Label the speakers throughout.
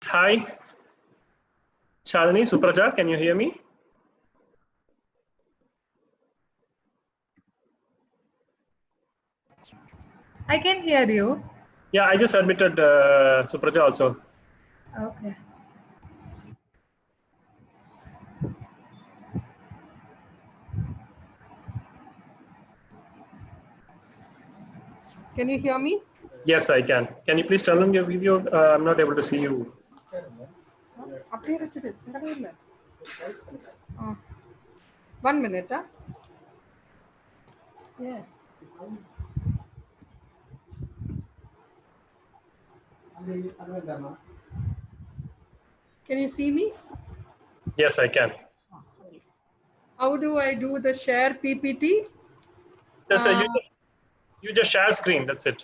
Speaker 1: Hi, Shalini, Supraja, can you hear me?
Speaker 2: I can hear you.
Speaker 1: Yeah, I just admitted Supraja also.
Speaker 2: Okay.
Speaker 3: Can you hear me?
Speaker 1: Yes, I can. Can you please turn on your video? I'm not able to see you.
Speaker 3: அப்படியே வச்சிடு இல்லவே இல்லை 1 minute. Yeah. Can you see me?
Speaker 1: Yes, I can.
Speaker 3: How do I do the share PPT?
Speaker 1: Yes, you just share screen. That's it.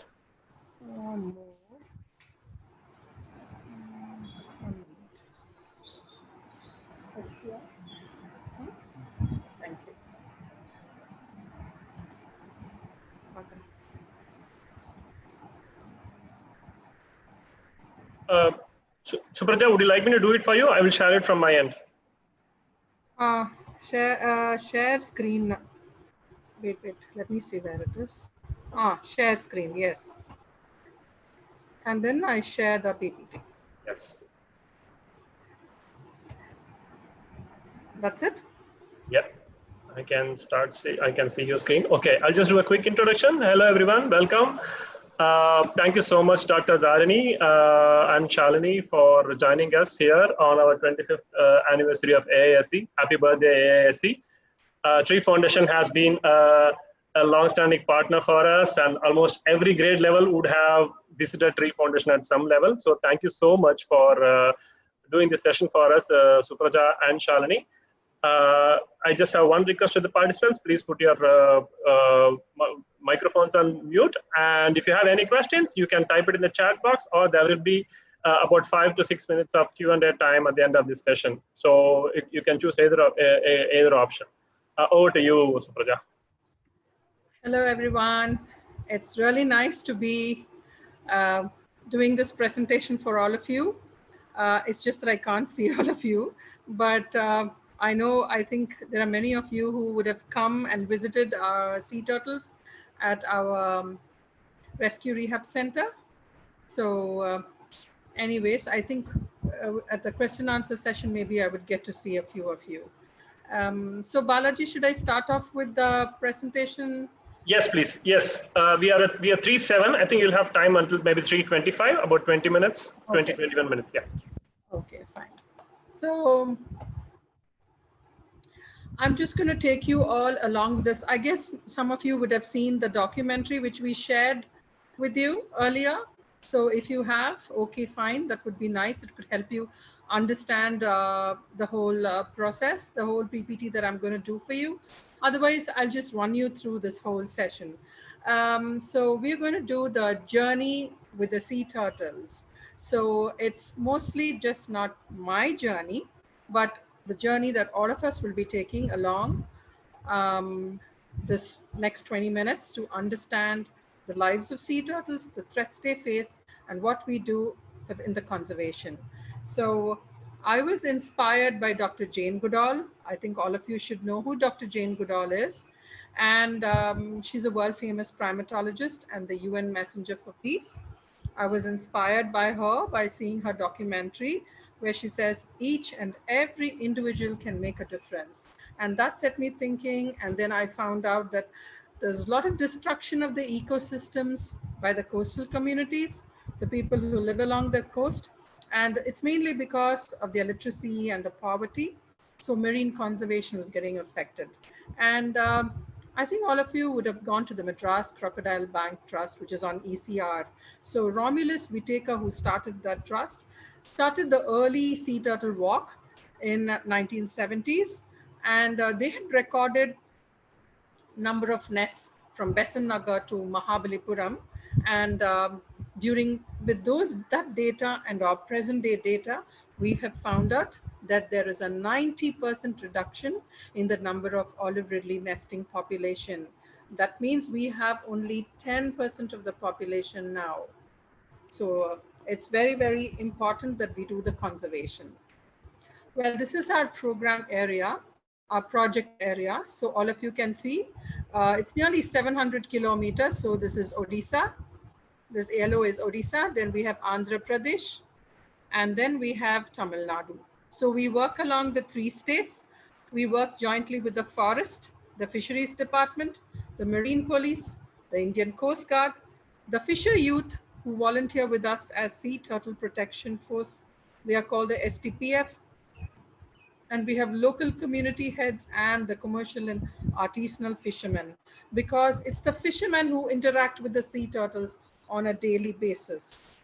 Speaker 3: Thank you.
Speaker 1: Supraja, would you like me to do it for you? I will share it from my end.
Speaker 3: Share screen. Wait. Let me see where it is. Share screen. Yes. And then I share the PPT.
Speaker 1: Yes.
Speaker 3: That's it?
Speaker 1: Yeah. I can I can see your screen. Okay, I'll just do a quick introduction. Hello, everyone. Welcome. Thank you so much, Dr. Dharini and Shalini, for joining us here on our 25th anniversary of AASE. Happy birthday, AASE. Tree Foundation has been a long-standing partner for us, and almost every grade level would have visited Tree Foundation at some level. So thank you so much for doing this session for us, Supraja and Shalini. I just have one request to the participants. Please put your microphones on mute. And if you have any questions, you can type it in the chat box, or there will be about 5 to 6 minutes of Q&A time at the end of this session. So you can choose either option. Over to you, Supraja.
Speaker 3: Hello, everyone. It's really nice to be doing this presentation for all of you. It's just that I can't see all of you, but I think there are many of you who would have come and visited our sea turtles at our rescue rehab center. So anyways, I think at the question answer session, maybe I would get to see a few of you. So Balaji, should I start off with the presentation?
Speaker 1: Yes, please. Yes, we are 3:07. I think you'll have time until maybe 3:25, about 20 minutes, 20, 21 minutes. Yeah.
Speaker 3: Okay, fine. So I'm just going to take you all along with this. I guess some of you would have seen the documentary which we shared with you earlier. So if you have, okay, fine, that would be nice. It could help you understand the whole process, the whole PPT that I'm going to do for you. Otherwise, I'll just run you through this whole session. So we're going to do the journey with the sea turtles. So it's mostly just not my journey, but the journey that all of us will be taking along this next 20 minutes to understand the lives of sea turtles, the threats they face, and what we do in the conservation. So I was inspired by Dr. Jane Goodall. I think all of you should know who Dr. Jane Goodall is. And she's a world famous primatologist and the UN Messenger for Peace. I was inspired by her by seeing her documentary where she says each and every individual can make a difference. And that set me thinking. And then I found out that there's a lot of destruction of the ecosystems by the coastal communities, the people who live along the coast. And it's mainly because of the illiteracy and the poverty. So marine conservation was getting affected. And I think all of you would have gone to the Madras Crocodile Bank Trust, which is on ECR. So Romulus Whitaker, who started that trust, started the early sea turtle walk in 1970s. And they had recorded number of nests from Besant Nagar to Mahabalipuram. And with that data and our present day data, we have found out that there is a 90% reduction in the number of olive ridley nesting population. That means we have only 10% of the population now. So it's very, very important that we do the conservation. Well, this is our program area, our project area. So all of you can see, it's nearly 700 kilometers. So this is Odisha. This yellow is Odisha. Then we have Andhra Pradesh, and then we have Tamil Nadu. So we work along the three states. We work jointly with the forest, the fisheries department, the marine police, the Indian Coast Guard, the fisher youth who volunteer with us as Sea Turtle Protection Force. They are called the STPF. And we have local community heads and the commercial and artisanal fishermen, because it's the fishermen who interact with the sea turtles on a daily basis.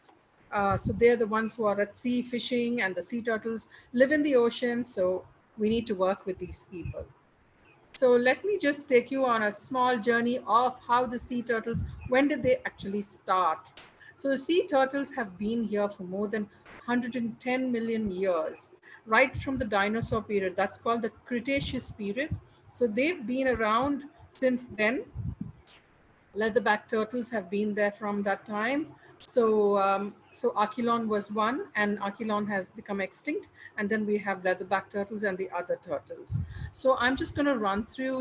Speaker 3: So they're the ones who are at sea fishing, and the sea turtles live in the ocean. So we need to work with these people. So let me just take you on a small journey of how the sea turtles, when did they actually start? So sea turtles have been here for more than 110 million years, right from the dinosaur period. That's called the Cretaceous period. So they've been around since then. Leatherback turtles have been there from that time. So Archelon was one, and Archelon has become extinct. And then we have leatherback turtles and the other turtles. So I'm just going to run through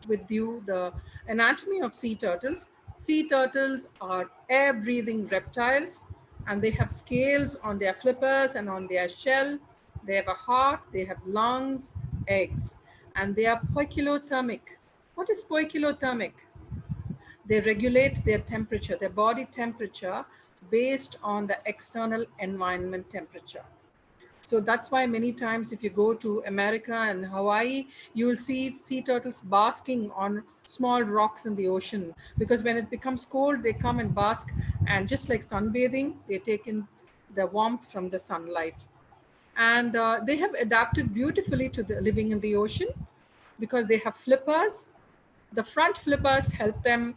Speaker 3: with you the anatomy of sea turtles. Sea turtles are air-breathing reptiles, and they have scales on their flippers and on their shell. They have a heart, they have lungs, eggs, and they are poikilothermic. What is poikilothermic? They regulate their temperature, their body temperature, based on the external environment temperature. So that's why many times if you go to America and Hawaii, you will see sea turtles basking on small rocks in the ocean, because when it becomes cold, they come and bask, and just like sunbathing, they take in the warmth from the sunlight. And they have adapted beautifully to the living in the ocean, because they have flippers. The front flippers help them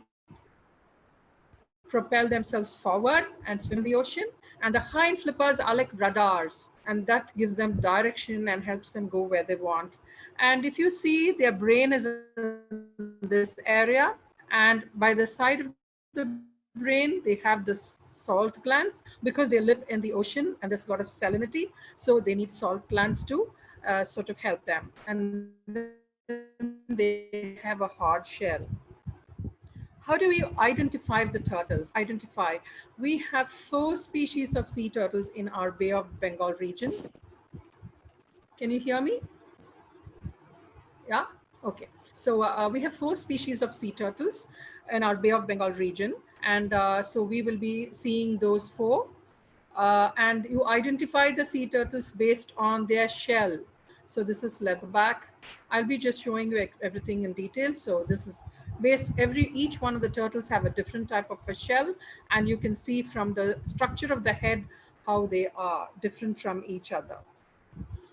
Speaker 3: propel themselves forward and swim in the ocean. And the hind flippers are like radars, and that gives them direction and helps them go where they want. And if you see, their brain is in this area, and by the side of the brain, they have the salt glands, because they live in the ocean and there's a lot of salinity. So they need salt glands to sort of help them. And then they have a hard shell. How do we identify the turtles? We have 4 species of sea turtles in our Bay of Bengal region. Can you hear me? Yeah? Okay. So we have 4 species of sea turtles in our Bay of Bengal region. And so we will be seeing those 4. And you identify the sea turtles based on their shell. So this is leatherback. I'll be just showing you everything in detail. So this is each one of the turtles have a different type of a shell, and you can see from the structure of the head how they are different from each other.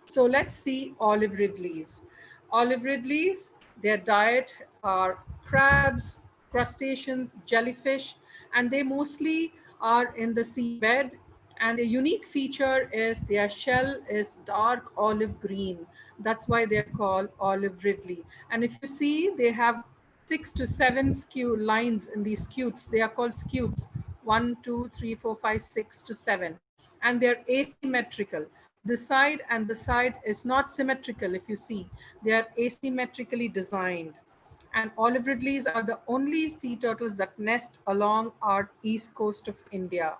Speaker 3: So let's see olive ridleys. Olive ridleys, their diet are crabs, crustaceans, jellyfish, and they mostly are in the seabed. And the unique feature is their shell is dark olive green. That's why they're called olive ridley. And if you see, they have 6 to 7 lines in these scutes. They are called scutes. 1, 2, 3, 4, 5, 6 to 7. And they're asymmetrical. This side and the side is not symmetrical. If you see, they are asymmetrically designed. And olive ridleys are the only sea turtles that nest along our east coast of India.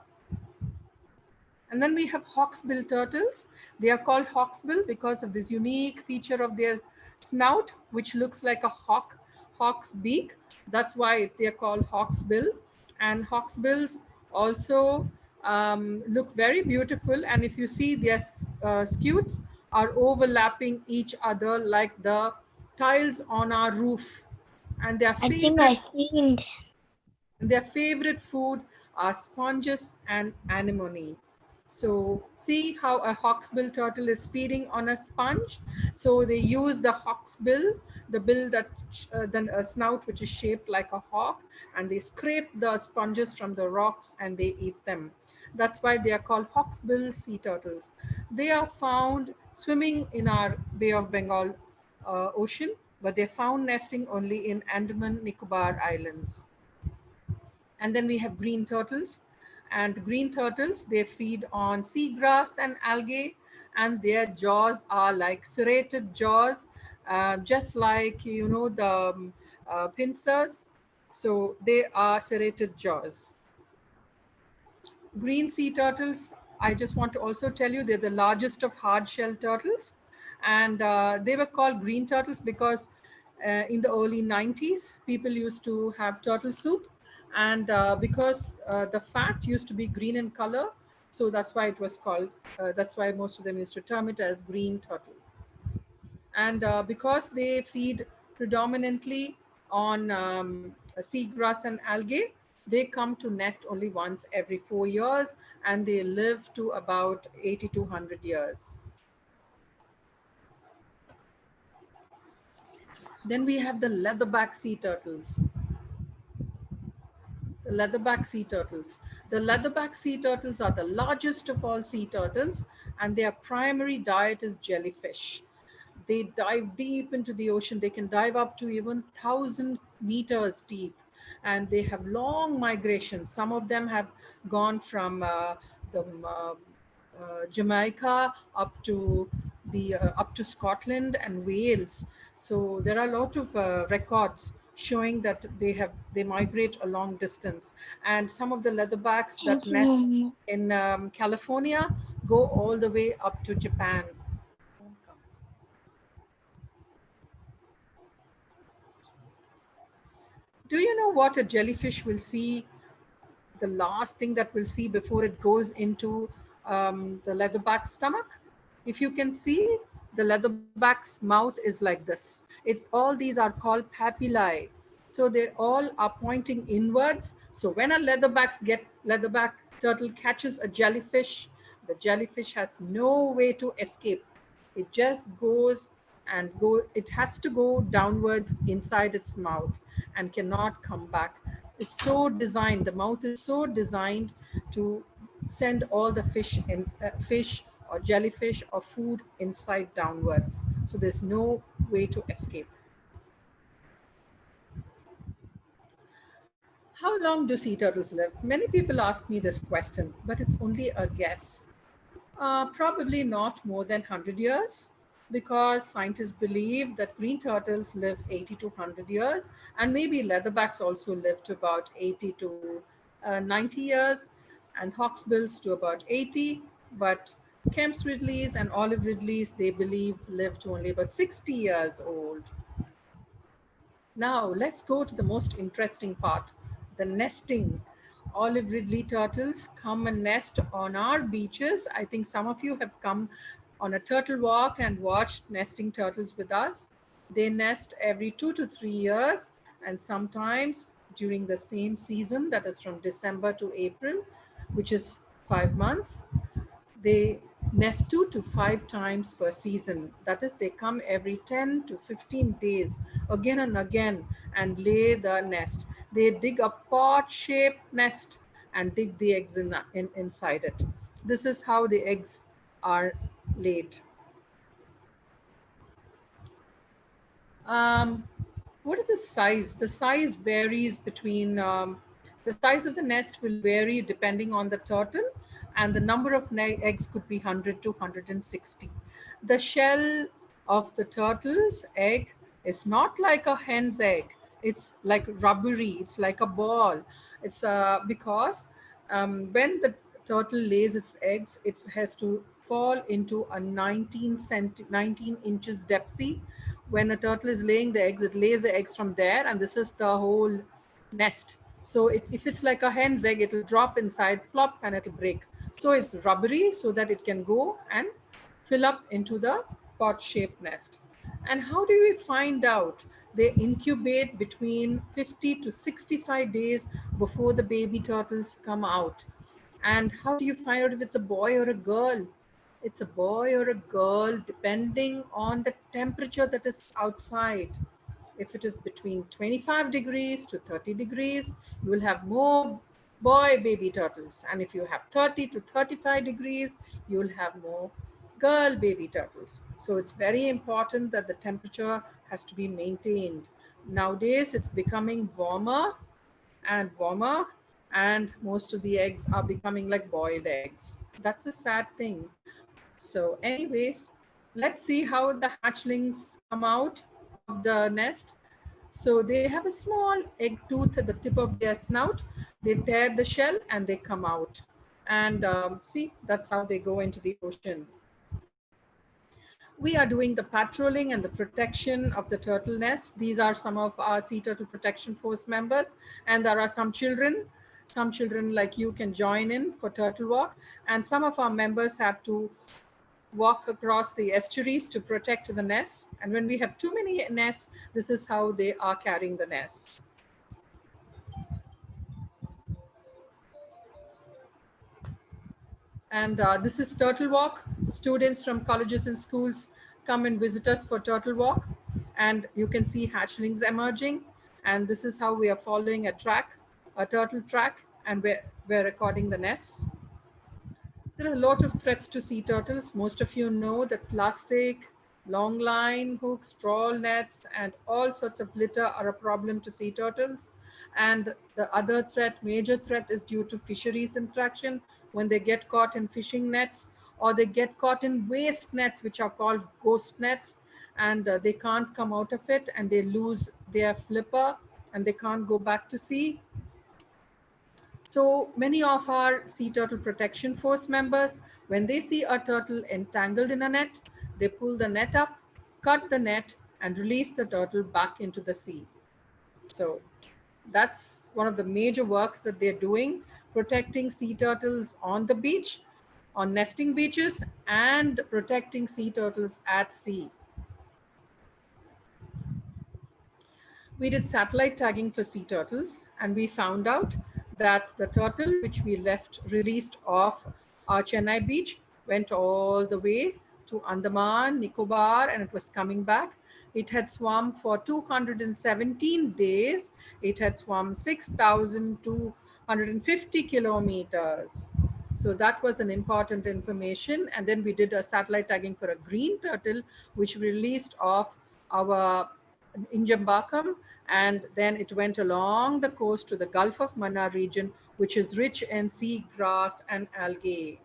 Speaker 3: And then we have hawksbill turtles. They are called hawksbill because of this unique feature of their snout, which looks like a hawk's beak. That's why they are called hawksbill. And hawksbills also look very beautiful. And if you see, their scutes are overlapping each other like the tiles on our roof. And their
Speaker 4: I think I seen.
Speaker 3: food are sponges and anemone. So see how a hawksbill turtle is feeding on a sponge. So they use the hawksbill, the bill that then a snout which is shaped like a hawk, and they scrape the sponges from the rocks and they eat them. That's why they are called hawksbill sea turtles. They are found swimming in our Bay of Bengal ocean, but they're found nesting only in Andaman Nicobar Islands. And then we have green turtles. And green turtles, they feed on seagrass and algae, and their jaws are like serrated jaws, just like, the pincers. So they are serrated jaws. Green sea turtles, I just want to also tell you, they're the largest of hard-shell turtles. And they were called green turtles because in the early 90s, people used to have turtle soup. And because the fat used to be green in color, so that's why it was called, that's why most of them used to term it as green turtle. And because they feed predominantly on seagrass and algae, they come to nest only once every 4 years, and they live to about 80 to 100 years. Then we have the leatherback sea turtles. The leatherback sea turtles. The leatherback sea turtles are the largest of all sea turtles, and their primary diet is jellyfish. They dive deep into the ocean. They can dive up to even 1,000 meters deep, and they have long migrations. Some of them have gone from the Jamaica up to Scotland and Wales. So there are a lot of records showing that they migrate a long distance. And some of the leatherbacks that nest in California go all the way up to Japan. Do you know what a jellyfish will see, the last thing that we'll see before it goes into the leatherback's stomach? If you can see, the leatherback's mouth is like this. All these are called papillae. So they all are pointing inwards. So when a leatherback turtle catches a jellyfish, the jellyfish has no way to escape. It just goes and it has to go downwards inside its mouth and cannot come back. It's so designed, the mouth is so designed to send all the fish or jellyfish or food inside downwards. So there's no way to escape. How long do sea turtles live? Many people ask me this question, but it's only a guess. Probably not more than 100 years, because scientists believe that green turtles live 80 to 100 years, and maybe leatherbacks also live to about 80 to 90 years, and hawksbills to about 80. But Kemp's Ridleys and olive ridleys, they believe, live to only about 60 years old. Now, let's go to the most interesting part, the nesting. Olive Ridley turtles come and nest on our beaches. I think some of you have come on a turtle walk and watched nesting turtles with us. They nest every 2 to 3 years, and sometimes during the same season, that is from December to April, which is 5 months. They nest 2 to 5 times per season. That is, they come every 10 to 15 days again and again and lay the nest. They dig a pot-shaped nest and dig the eggs inside it. This is how the eggs are laid. What is the size? The size varies between, the size of the nest will vary depending on the turtle, and the number of eggs could be 100 to 160. The shell of the turtle's egg is not like a hen's egg. It's like rubbery. It's like a ball. It's because when the turtle lays its eggs, it has to fall into a 19 inches depth. See, when a turtle is laying the eggs, it lays the eggs from there, and this is the whole nest. So if it's like a hen's egg, it will drop inside, plop, and it'll break. So it's rubbery so that it can go and fill up into the pot-shaped nest. And how do we find out? They incubate between 50 to 65 days before the baby turtles come out. And how do you find out if it's a boy or a girl? It's a boy or a girl depending on the temperature that is outside. If it is between 25 degrees to 30 degrees, you will have more boy baby turtles. And if you have 30 to 35 degrees, you will have more girl baby turtles. So it's very important that the temperature has to be maintained. Nowadays, it's becoming warmer and warmer. and most of the eggs are becoming like boiled eggs. That's a sad thing. So anyways, let's see how the hatchlings come out of the nest. So they have a small egg tooth at the tip of their snout. They tear the shell and they come out. And see, that's how they go into the ocean. We are doing the patrolling and the protection of the turtle nest. These are some of our Sea Turtle Protection Force members. And there are some children. Some children like you can join in for turtle walk. And some of our members have to walk across the estuaries to protect the nests. And when we have too many nests, this is how they are carrying the nests. And this is Turtle Walk. Students from colleges and schools come and visit us for Turtle Walk. And you can see hatchlings emerging. And this is how we are following a track, a turtle track, and we're recording the nests. There are a lot of threats to sea turtles. Most of you know that plastic, long line hooks, trawl nets, and all sorts of litter are a problem to sea turtles. And the other threat, major threat, is due to fisheries interaction when they get caught in fishing nets or they get caught in waste nets, which are called ghost nets, and they can't come out of it and they lose their flipper and they can't go back to sea. So many of our Sea Turtle Protection Force members, when they see a turtle entangled in a net, they pull the net up, cut the net, and release the turtle back into the sea. So that's one of the major works that they're doing, protecting sea turtles on the beach, on nesting beaches, and protecting sea turtles at sea. We did satellite tagging for sea turtles, and we found out that the turtle which we left released off our Chennai beach went all the way to Andaman, Nicobar, and it was coming back. It had swum for 217 days. It had swum 6,250 kilometers. So that was an important information. And then we did a satellite tagging for a green turtle, which released off our in Jambakam, and then it went along the coast to the Gulf of Mannar region, which is rich in sea grass and algae.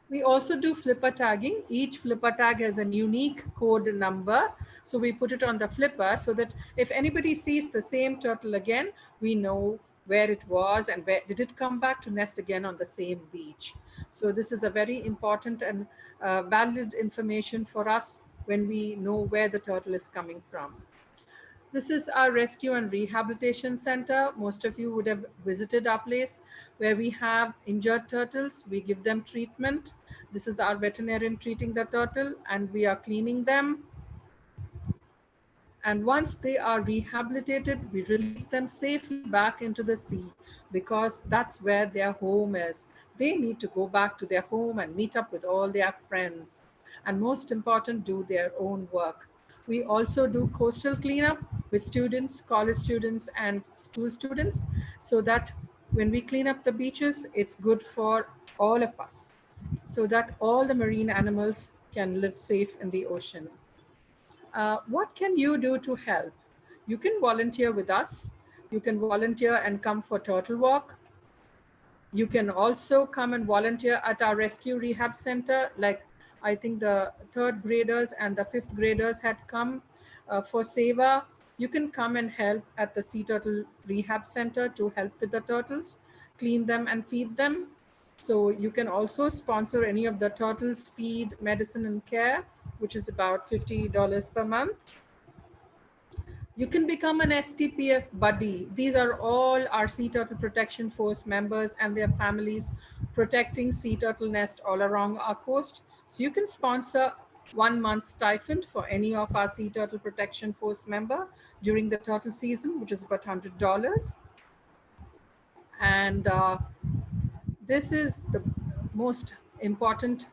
Speaker 3: We also do flipper tagging. Each flipper tag has a unique code number. So we put it on the flipper so that if anybody sees the same turtle again, we know where it was and where did it come back to nest again on the same beach. So this is a very important and valid information for us when we know where the turtle is coming from. This is our rescue and rehabilitation center. Most of you would have visited our place where we have injured turtles. We give them treatment. This is our veterinarian treating the turtle, and we are cleaning them. And once they are rehabilitated, we release them safely back into the sea because that's where their home is. They need to go back to their home and meet up with all their friends. And most important, do their own work. We also do coastal cleanup with students, college students, and school students so that when we clean up the beaches, it's good for all of us so that all the marine animals can live safe in the ocean. What can you do to help? You can volunteer with us. You can volunteer and come for Turtle Walk. You can also come and volunteer at our rescue rehab center. Like I think the third graders and the fifth graders had come for Seva. You can come and help at the Sea Turtle Rehab Center to help with the turtles, clean them and feed them. So you can also sponsor any of the turtles' feed, medicine, and care, which is about $50 per month. You can become an STPF buddy. These are all our Sea Turtle Protection Force members and their families protecting sea turtle nest all along our coast. So you can sponsor 1 month stipend for any of our Sea Turtle Protection Force member during the turtle season, which is about $100. And this is the most important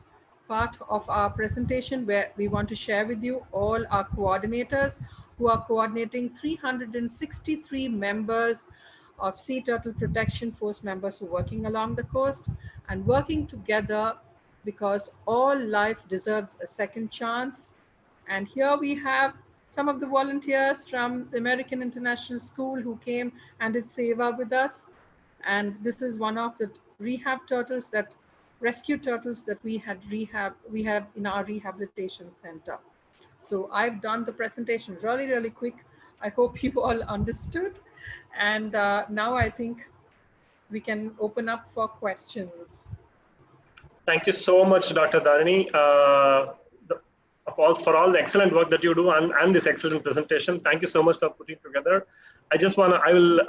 Speaker 3: part of our presentation where we want to share with you all our coordinators who are coordinating 363 members of Sea Turtle Protection Force members who are working along the coast and working together because all life deserves a second chance. And here we have some of the volunteers from the American International School who came and did Seva with us. And this is one of the rehab turtles that rescue turtles that we have in our rehabilitation center. So I've done the presentation really quick. I hope you all understood. And now I think we can open up for questions.
Speaker 1: Thank you so much, Dr. Dharani, for all the excellent work that you do and this excellent presentation. Thank you so much for putting together. I just want to,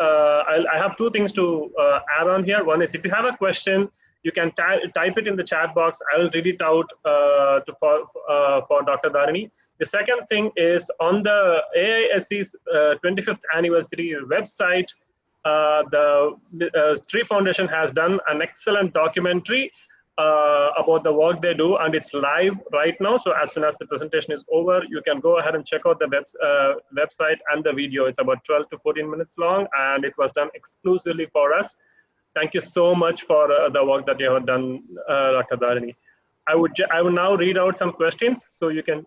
Speaker 1: I have two things to add on here. One is, if you have a question, you can type it in the chat box. I will read it out for Dr. Dharani. The second thing is, on the AISC's 25th anniversary website, the Tree Foundation has done an excellent documentary about the work they do, and it's live right now. So as soon as the presentation is over, you can go ahead and check out the website and the video. It's about 12 to 14 minutes long, and it was done exclusively for us. Thank you so much for the work that you have done, Dr. Dharani. I would now read out some questions so you can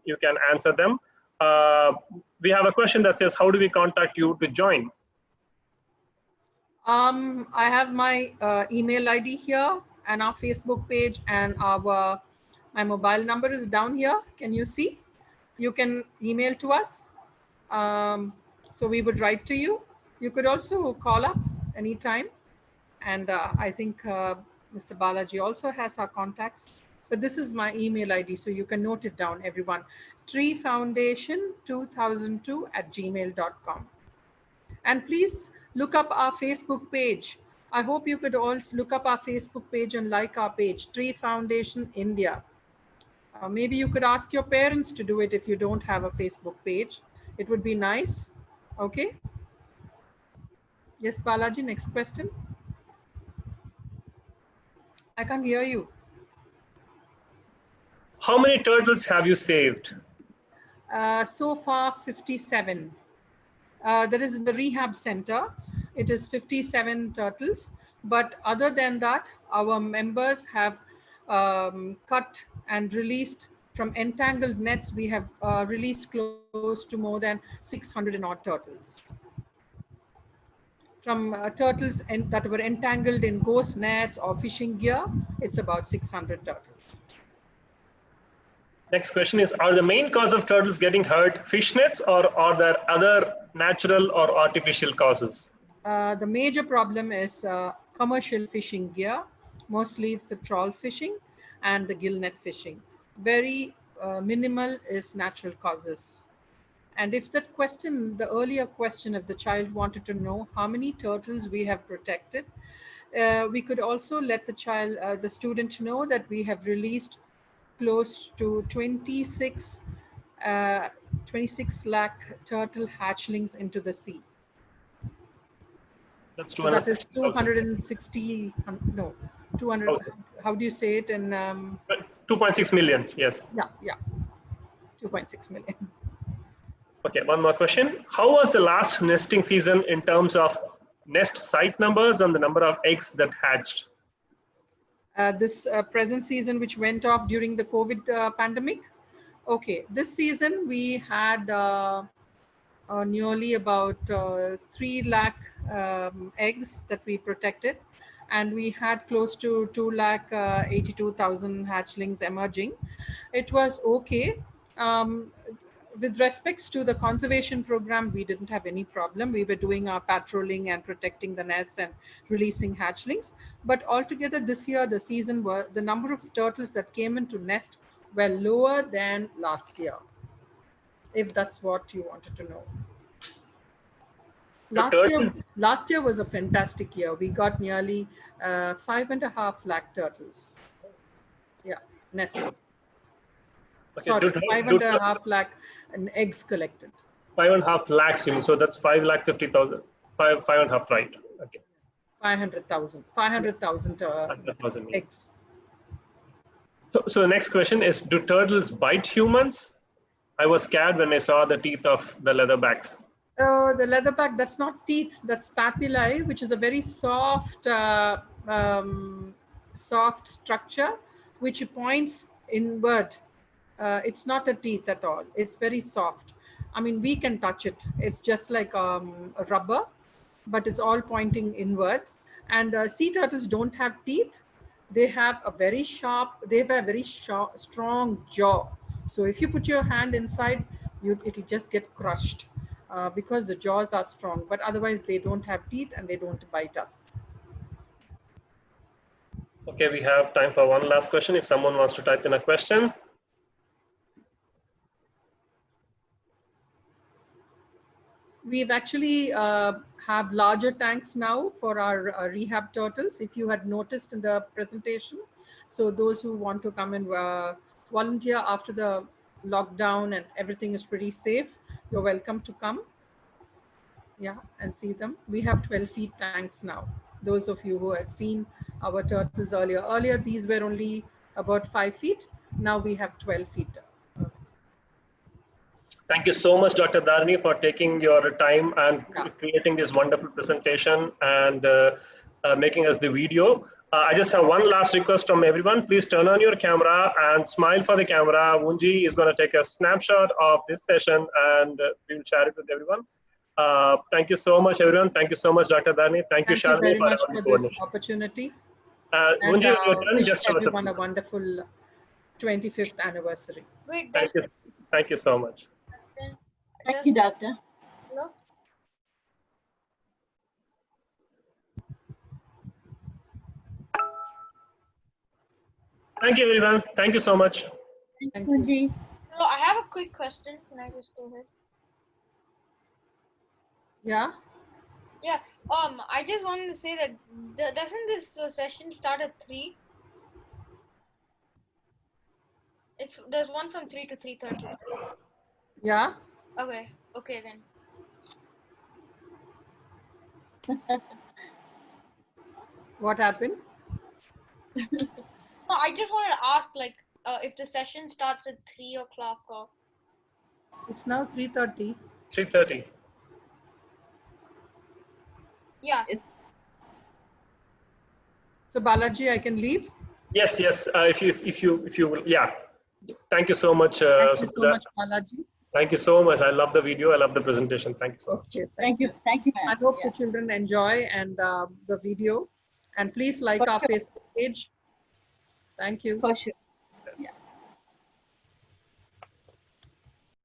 Speaker 1: answer them. We have a question that says, how do we contact you to join?
Speaker 3: I have my email ID here, and our Facebook page, and my mobile number is down here. Can you see? You can email to us. So we would write to you. You could also call up anytime. And I think Mr. Balaji also has our contacts. So this is my email ID, so you can note it down, everyone. treefoundation2002@gmail.com. And please look up our Facebook page. I hope you could also look up our Facebook page and like our page, Tree Foundation India. Maybe you could ask your parents to do it if you don't have a Facebook page. It would be nice. Okay. Yes, Balaji, next question. I can't hear you.
Speaker 1: How many turtles have you saved?
Speaker 3: So far, 57. That is in the rehab center. It is 57 turtles. But other than that, our members have cut and released from entangled nets. We have released close to more than 600 and odd turtles. From turtles that were entangled in ghost nets or fishing gear, it's about 600 turtles.
Speaker 1: Next question is, are the main cause of turtles getting hurt fish nets, or are there other natural or artificial causes?
Speaker 3: The major problem is commercial fishing gear. Mostly it's the trawl fishing and the gill net fishing. Very minimal is natural causes. And if that question, the earlier question of the child wanted to know how many turtles we have protected, we could also let the child, the student know that we have released close to 26 lakh turtle hatchlings into the sea.
Speaker 1: That's
Speaker 3: so that is 260, no, 200, how do you say it in?
Speaker 1: 2.6 million, yes.
Speaker 3: Yeah, 2.6 million.
Speaker 1: Okay, one more question. How was the last nesting season in terms of nest site numbers and the number of eggs that hatched?
Speaker 3: This present season, which went off during the COVID pandemic. Okay, this season we had nearly about 3 lakh eggs that we protected, and we had close to 2,82,000 hatchlings emerging. It was okay. With respects to the conservation program, we didn't have any problem. We were doing our patrolling and protecting the nests and releasing hatchlings. But altogether this year, the number of turtles that came into nest were lower than last year, if that's what you wanted to know. Last year was a fantastic year. We got nearly 5.5 lakh turtles. Yeah, nesting. Okay, sorry, 5.5 lakh eggs collected.
Speaker 1: 5.5 lakhs, you mean? So that's 5,50,000. 5.5, right? Okay.
Speaker 3: 500,000 eggs.
Speaker 1: So the next question is, do turtles bite humans? I was scared when I saw the teeth of the leatherbacks.
Speaker 3: The leatherback, that's not teeth, that's papillae, which is a very soft, soft structure, which points inward. It's not a teeth at all. It's very soft. I mean, we can touch it. It's just like a rubber. but it's all pointing inwards. And sea turtles don't have teeth. They have a very strong jaw. So if you put your hand inside, it'll just get crushed because the jaws are strong. But otherwise, they don't have teeth and they don't bite us.
Speaker 1: Okay, we have time for one last question. If someone wants to type in a question.
Speaker 3: We've actually have larger tanks now for our rehab turtles, if you had noticed in the presentation. So those who want to come and volunteer after the lockdown and everything is pretty safe, you're welcome to come. Yeah, and see them. We have 12 feet tanks now. Those of you who had seen our turtles earlier. Earlier, these were only about 5 feet. Now we have 12 feet.
Speaker 1: Thank you so much, Dr. Dharani, for taking your time and creating this wonderful presentation and making us the video. I just have one last request from everyone. Please turn on your camera and smile for the camera. Wunji is going to take a snapshot of this session and we'll share it with everyone. Thank you so much, everyone. Thank you so much, Dr. Dharani. Thank you, Shalini,
Speaker 3: very much for this opportunity.
Speaker 1: And wish
Speaker 3: just everyone a wonderful 25th anniversary.
Speaker 2: Wait,
Speaker 1: thank you so much.
Speaker 4: Thank you, Doctor.
Speaker 2: Hello?
Speaker 1: Thank you, everyone. Thank you so much.
Speaker 4: Thank you.
Speaker 2: So I have a quick question. Can I just go ahead?
Speaker 3: Yeah.
Speaker 2: Yeah. I just wanted to say that doesn't this session start at 3? There's one from 3 to 3:30.
Speaker 3: Yeah.
Speaker 2: Okay. Okay then.
Speaker 3: What happened?
Speaker 2: No, I just wanted to ask, like, if the session starts at 3 o'clock or.
Speaker 3: It's now 3:30.
Speaker 1: 3:30.
Speaker 2: Yeah.
Speaker 3: So Balaji, I can leave?
Speaker 1: Yes. If you will, yeah. Thank you so much.
Speaker 3: Thank you so much, Balaji.
Speaker 1: Thank you so much. I love the video. I love the presentation. Thank you so much.
Speaker 3: Okay,
Speaker 4: Thank you, ma'am.
Speaker 3: I hope the children enjoy and the video. And please like our Facebook page. Thank you.
Speaker 4: For sure.